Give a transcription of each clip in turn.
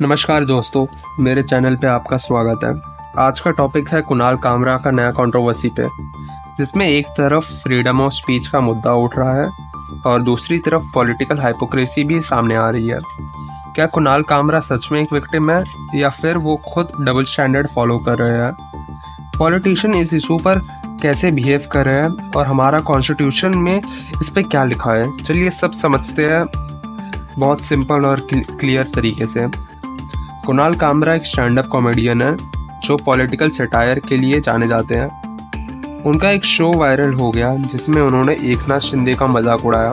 नमस्कार दोस्तों, मेरे चैनल पे आपका स्वागत है। आज का टॉपिक है कुणाल कामरा का नया कंट्रोवर्सी पे, जिसमें एक तरफ फ्रीडम ऑफ स्पीच का मुद्दा उठ रहा है और दूसरी तरफ पॉलिटिकल हाइपोक्रेसी भी सामने आ रही है। क्या कुणाल कामरा सच में एक विक्टिम है या फिर वो खुद डबल स्टैंडर्ड फॉलो कर रहे हैं? पॉलिटिशियन इस इशू पर कैसे बिहेव कर रहे हैं और हमारा कॉन्स्टिट्यूशन में इस पे क्या लिखा है, चलिए सब समझते हैं बहुत सिंपल और क्लियर तरीके से। कुणाल कामरा एक स्टैंड अप कॉमेडियन है जो पॉलिटिकल सटायर के लिए जाने जाते हैं। उनका एक शो वायरल हो गया जिसमें उन्होंने एकनाथ शिंदे का मजाक उड़ाया।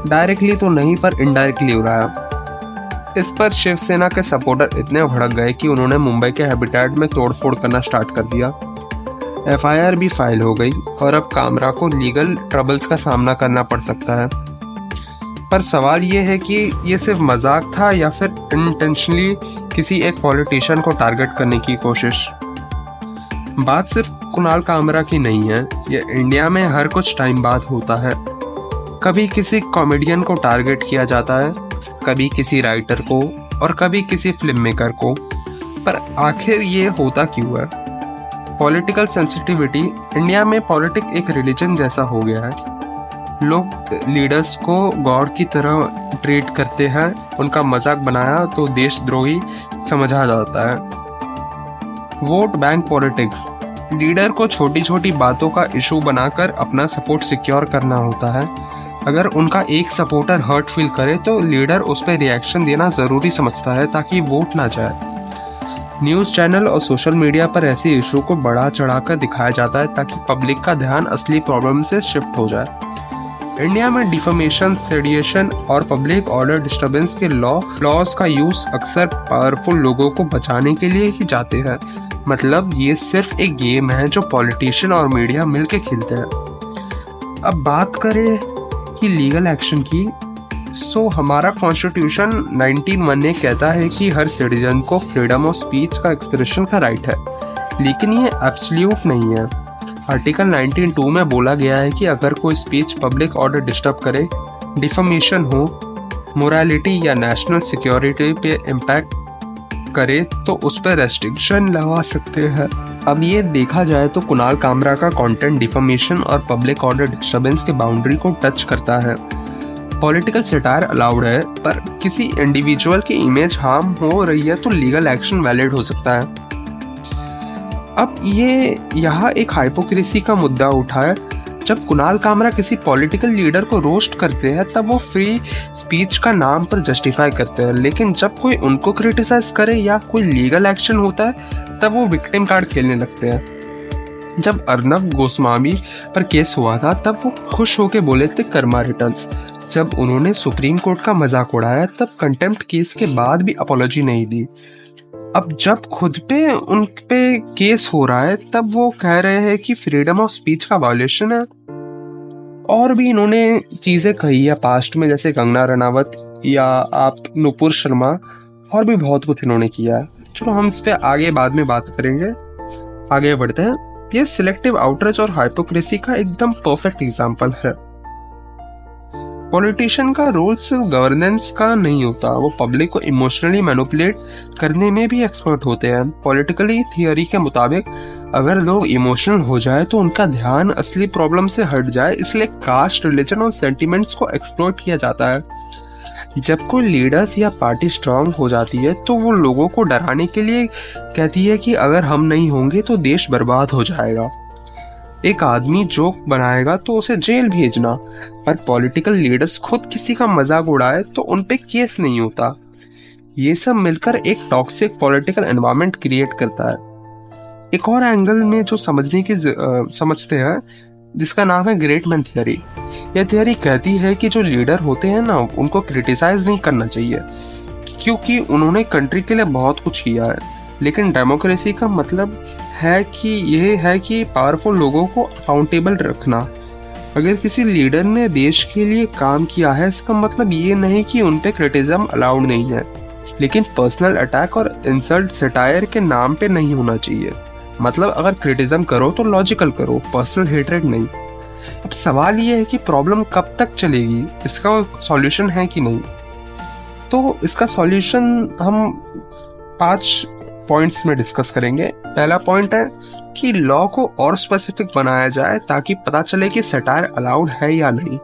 डायरेक्टली तो नहीं पर इनडायरेक्टली उड़ाया। इस पर शिवसेना के सपोर्टर इतने भड़क गए कि उन्होंने मुंबई के हैबिटेट में तोड़फोड़ करना स्टार्ट कर दिया। एफआईआर भी फाइल हो गई और अब कामरा को लीगल ट्रबल्स का सामना करना पड़ सकता है। पर सवाल ये है कि ये सिर्फ मजाक था या फिर इंटेंशनली किसी एक पॉलिटिशियन को टारगेट करने की कोशिश। बात सिर्फ कुणाल कामरा की नहीं है, ये इंडिया में हर कुछ टाइम बाद होता है। कभी किसी कॉमेडियन को टारगेट किया जाता है, कभी किसी राइटर को और कभी किसी फिल्म मेकर को। पर आखिर ये होता क्यों है? पॉलिटिकल सेंसिटिविटी इंडिया में पॉलिटिक्स एक रिलीजन जैसा हो गया है। लोग लीडर्स को गॉड की तरह ट्रीट करते हैं। उनका मजाक बनाया तो देशद्रोही समझा जाता है। वोट बैंक पॉलिटिक्स, लीडर को छोटी छोटी बातों का इशू बनाकर अपना सपोर्ट सिक्योर करना होता है। अगर उनका एक सपोर्टर हर्ट फील करे तो लीडर उस पर रिएक्शन देना ज़रूरी समझता है ताकि वोट ना जाए। न्यूज़ चैनल और सोशल मीडिया पर ऐसे इशू को बढ़ा चढ़ाकर दिखाया जाता है ताकि पब्लिक का ध्यान असली प्रॉब्लम से शिफ्ट हो जाए। इंडिया में डिफेमेशन, सेडिशन और पब्लिक ऑर्डर डिस्टर्बेंस के लॉज का यूज अक्सर पावरफुल लोगों को बचाने के लिए ही जाते हैं। मतलब ये सिर्फ एक गेम है जो पॉलिटिशियन और मीडिया मिलके खेलते हैं। अब बात करें कि लीगल एक्शन की, सो हमारा कॉन्स्टिट्यूशन 191 कहता है कि हर सिटीजन को फ्रीडम ऑफ स्पीच का एक्सप्रेशन का राइट है, लेकिन ये एब्सोल्यूट नहीं है। आर्टिकल 19(2) में बोला गया है कि अगर कोई स्पीच पब्लिक ऑर्डर डिस्टर्ब करे, डिफेमेशन हो, मोरालिटी या नेशनल सिक्योरिटी पे इम्पैक्ट करे तो उस पर रेस्ट्रिक्शन लगा सकते हैं। अब ये देखा जाए तो कुणाल कामरा का कंटेंट डिफेमेशन और पब्लिक ऑर्डर डिस्टर्बेंस के बाउंड्री को टच करता है। पॉलिटिकल सटायर अलाउड है, पर किसी इंडिविजुअल की इमेज हार्म हो रही है तो लीगल एक्शन वैलिड हो सकता है। अब ये यहाँ एक हाइपोक्रेसी का मुद्दा उठा है। जब कुणाल कामरा किसी पॉलिटिकल लीडर को रोस्ट करते हैं तब वो फ्री स्पीच का नाम पर जस्टिफाई करते हैं, लेकिन जब कोई उनको क्रिटिसाइज करे या कोई लीगल एक्शन होता है तब वो विक्टिम कार्ड खेलने लगते हैं। जब अर्नब गोस्वामी पर केस हुआ था तब वो खुश होकर बोले थे कर्मा रिटर्न्स। जब उन्होंने सुप्रीम कोर्ट का मजाक उड़ाया तब कंटेम्प्ट केस के बाद भी अपॉलॉजी नहीं दी। अब जब खुद पे उन पे केस हो रहा है तब वो कह रहे हैं कि फ्रीडम ऑफ स्पीच का वायलेशन है। और भी इन्होंने चीज़ें कही है पास्ट में, जैसे कंगना रनावत या आप नुपुर शर्मा, और भी बहुत कुछ इन्होंने किया है। चलो हम इस पे आगे बाद में बात करेंगे। आगे बढ़ते हैं। ये सिलेक्टिव आउटरीच और हाइपोक्रेसी का एकदम परफेक्ट एग्जाम्पल है। पॉलिटिशियन का रोल सिर्फ गवर्नेंस का नहीं होता, वो पब्लिक को इमोशनली मैनिपुलेट करने में भी एक्सपर्ट होते हैं। पॉलिटिकली थियोरी के मुताबिक अगर लोग इमोशनल हो जाए तो उनका ध्यान असली प्रॉब्लम से हट जाए, इसलिए कास्ट, रिलीजन और सेंटिमेंट्स को एक्सप्लॉइट किया जाता है। जब कोई लीडर्स या पार्टी स्ट्रांग हो जाती है तो वो लोगों को डराने के लिए कहती है कि अगर हम नहीं होंगे तो देश बर्बाद हो जाएगा। एक आदमी जोक बनाएगा तो उसे जेल भेजना, पर पॉलिटिकल लीडर्स खुद किसी का मजाक उड़ाए तो उन पे केस नहीं होता। ये सब मिलकर एक टॉक्सिक पॉलिटिकल एनवायरनमेंट क्रिएट करता है। एक और एंगल में जो समझते हैं जिसका नाम है ग्रेट मैन थियरी। यह थियरी कहती है कि जो लीडर होते हैं ना, उनको क्रिटिसाइज नहीं करना चाहिए क्योंकि उन्होंने कंट्री के लिए बहुत कुछ किया है। लेकिन डेमोक्रेसी का मतलब है कि यह है कि पावरफुल लोगों को अकाउंटेबल रखना। अगर किसी लीडर ने देश के लिए काम किया है, इसका मतलब ये नहीं कि उन पे क्रिटिसिज्म अलाउड नहीं है, लेकिन पर्सनल अटैक और इंसल्ट सटायर के नाम पे नहीं होना चाहिए। मतलब अगर क्रिटिसिज्म करो तो लॉजिकल करो, पर्सनल हेट्रेड नहीं। अब सवाल ये है कि प्रॉब्लम कब तक चलेगी, इसका सॉल्यूशन है कि नहीं। तो इसका सॉल्यूशन हम 5 पॉइंट्स में डिस्कस करेंगे। पहला पॉइंट है कि लॉ को और स्पेसिफिक बनाया जाए ताकि पता चले कि सटायर अलाउड है या नहीं।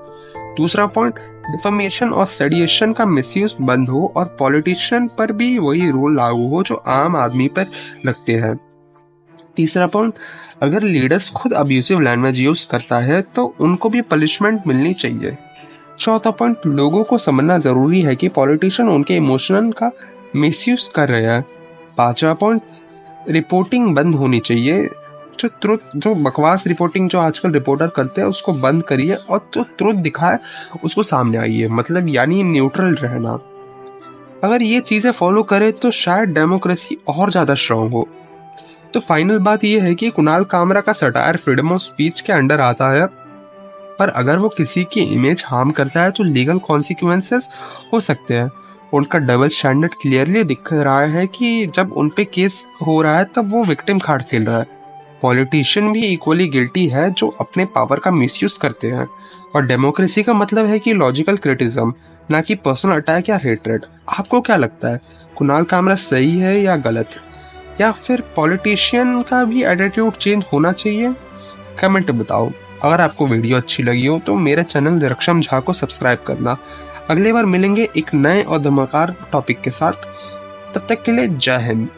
दूसरा पॉइंट, डिफेमेशन और सेडिएशन का मिसयूज बंद हो और पॉलिटिशियन पर भी वही रूल लागू हो जो आम आदमी पर लगते हैं। तीसरा पॉइंट, अगर लीडर्स खुद अब्यूसिव लैंग्वेज यूज करता है तो उनको भी पनिशमेंट मिलनी चाहिए। चौथा पॉइंट, लोगों को समझना जरूरी है कि पॉलिटिशियन उनके इमोशन का मिसयूज कर रहे हैं। पांचवा पॉइंट, रिपोर्टिंग बंद होनी चाहिए। जो बकवास रिपोर्टिंग जो आजकल रिपोर्टर करते हैं उसको बंद करिए और जो ट्रुथ दिखाए उसको सामने आइए, मतलब यानी न्यूट्रल रहना। अगर ये चीजें फॉलो करे तो शायद डेमोक्रेसी और ज्यादा स्ट्रांग हो। तो फाइनल बात यह है कि कुणाल कामरा का सटायर फ्रीडम ऑफ स्पीच के अंडर आता है, पर अगर वो किसी की इमेज हार्म करता है तो लीगल कॉन्सिक्वेंसेस हो सकते हैं। उनका डबल स्टैंडर्ड क्लियरली दिख रहा है कि जब उन पे केस हो रहा है तब वो विक्टिम कार्ड खेल रहा है। पॉलिटिशियन भी इक्वली गिल्टी है जो अपने पावर का मिसयूज करते हैं। और डेमोक्रेसी का मतलब है कि लॉजिकल क्रिटिज्म, ना कि पर्सनल अटैक या हेट्रेड। आपको क्या लगता है, कुणाल कामरा सही है या गलत, या फिर पॉलिटिशियन का भी एटीट्यूड चेंज होना चाहिए? कमेंट में बताओ। अगर आपको वीडियो अच्छी लगी हो तो मेरे चैनल निरक्षम झा को सब्सक्राइब करना। अगले बार मिलेंगे एक नए और धमाकेदार टॉपिक के साथ। तब तक के लिए जय हिंद।